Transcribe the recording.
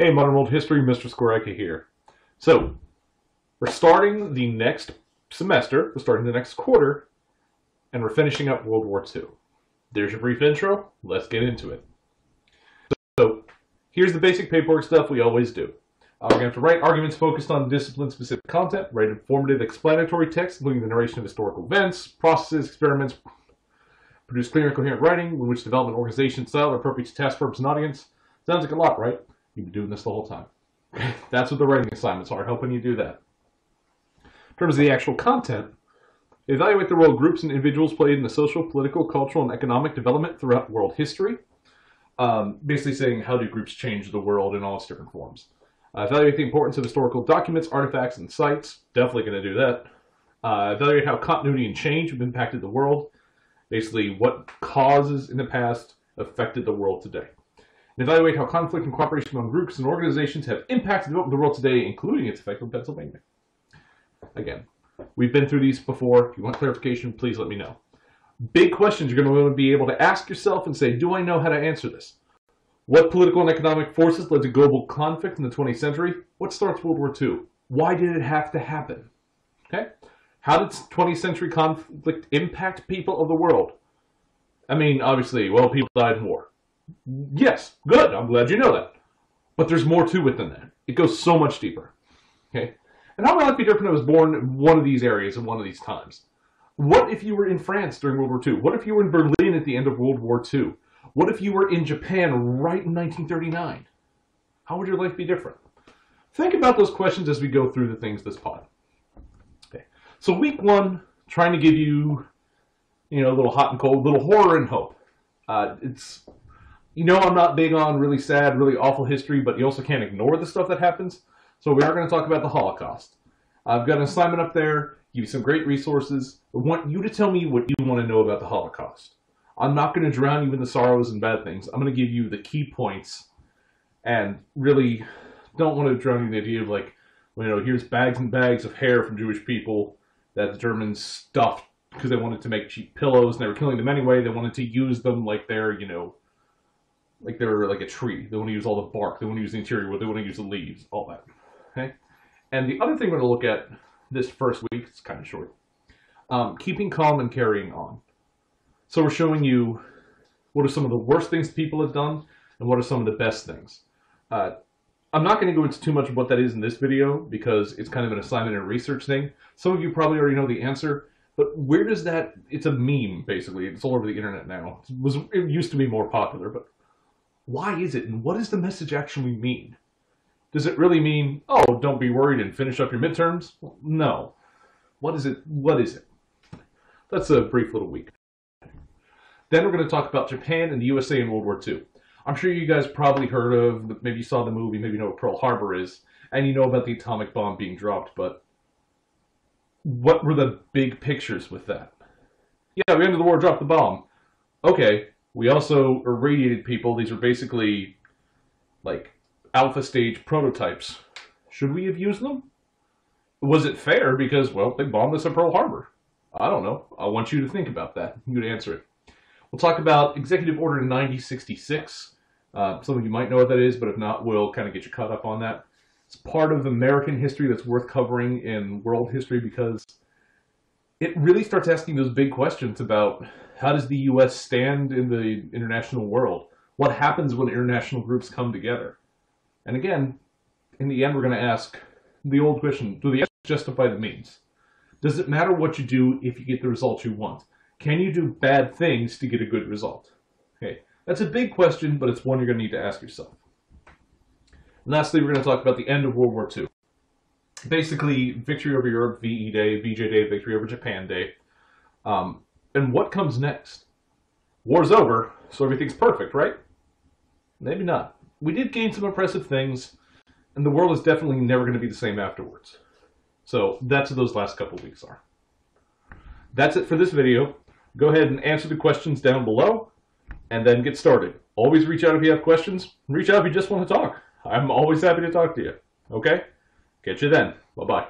Hey, Modern World History, Mr. Skoreka here. So, we're starting the next semester, we're starting the next quarter, and we're finishing up World War II. There's your brief intro, let's get into it. So, here's the basic paperwork stuff we always do. We're going to have to write arguments focused on discipline-specific content, write informative explanatory text, including the narration of historical events, processes, experiments, produce clear and coherent writing, in which development, organization, style are appropriate to task, purpose, and audience. Sounds like a lot, right? You've been doing this the whole time. That's what the writing assignments are, helping you do that. In terms of the actual content, evaluate the role groups and individuals played in the social, political, cultural, and economic development throughout world history. Basically saying, how do groups change the world in all its different forms? Evaluate the importance of historical documents, artifacts, and sites. Definitely going to do that. Evaluate how continuity and change have impacted the world. Basically, what causes in the past affected the world today. And evaluate how conflict and cooperation among groups and organizations have impacted the world today, including its effect on Pennsylvania. Again, we've been through these before. If you want clarification, please let me know. Big questions you're going to want to be able to ask yourself and say, do I know how to answer this? What political and economic forces led to global conflict in the 20th century? What starts World War II? Why did it have to happen? Okay? How did 20th century conflict impact people of the world? I mean, obviously, well, people died in war. Yes, good. I'm glad you know that. But there's more to it than that. It goes so much deeper. Okay? And how would life be different if I was born in one of these areas in one of these times? What if you were in France during World War II? What if you were in Berlin at the end of World War II? What if you were in Japan right in 1939? How would your life be different? Think about those questions as we go through the things this pod. Okay. So week one, trying to give you, a little hot and cold, little horror and hope. I'm not big on really sad, really awful history, but you also can't ignore the stuff that happens. So we are going to talk about the Holocaust. I've got an assignment up there, give you some great resources. I want you to tell me what you want to know about the Holocaust. I'm not going to drown you in the sorrows and bad things. I'm going to give you the key points and really don't want to drown you in the idea of here's bags and bags of hair from Jewish people that the Germans stuffed because they wanted to make cheap pillows and they were killing them anyway. They wanted to use them like they're, like they're like a tree. They want to use all the bark. They want to use the interior wood. They want to use the leaves, all that. Okay. And the other thing we're going to look at this first week, it's kind of short, keeping calm and carrying on. So we're showing you what are some of the worst things people have done and what are some of the best things. I'm not going to go into too much of what that is in this video because it's kind of an assignment and research thing. Some of you probably already know the answer, but where does that, it's a meme basically. It's all over the internet now. It used to be more popular, but why is it and what does the message actually mean? Does it really mean, oh, don't be worried and finish up your midterms? Well, no. What is it? What is it? That's a brief little week. Then we're going to talk about Japan and the USA in World War II. I'm sure you guys probably heard of, maybe you saw the movie, maybe you know what Pearl Harbor is, and you know about the atomic bomb being dropped, but what were the big pictures with that? Yeah, we ended the war, dropped the bomb. Okay, we also irradiated people. These were basically like alpha stage prototypes. Should we have used them? Was it fair? Because, well, they bombed us at Pearl Harbor. I don't know. I want you to think about that. You can answer it. We'll talk about Executive Order 9066. Some of you might know what that is, but if not, we'll kind of get you caught up on that. It's part of American history that's worth covering in world history because it really starts asking those big questions about how does the U.S. stand in the international world? What happens when international groups come together? And again, in the end, we're going to ask the old question, do the ends justify the means? Does it matter what you do if you get the results you want? Can you do bad things to get a good result? Okay, that's a big question, but it's one you're going to need to ask yourself. And lastly, we're going to talk about the end of World War II. Basically, victory over Europe, VE Day, VJ Day, victory over Japan Day. And what comes next? War's over, so everything's perfect, right? Maybe not. We did gain some impressive things, and the world is definitely never going to be the same afterwards. So that's what those last couple of weeks are. That's it for this video. Go ahead and answer the questions down below, and then get started. Always reach out if you have questions. Reach out if you just want to talk. I'm always happy to talk to you. Okay? Catch you then. Bye-bye.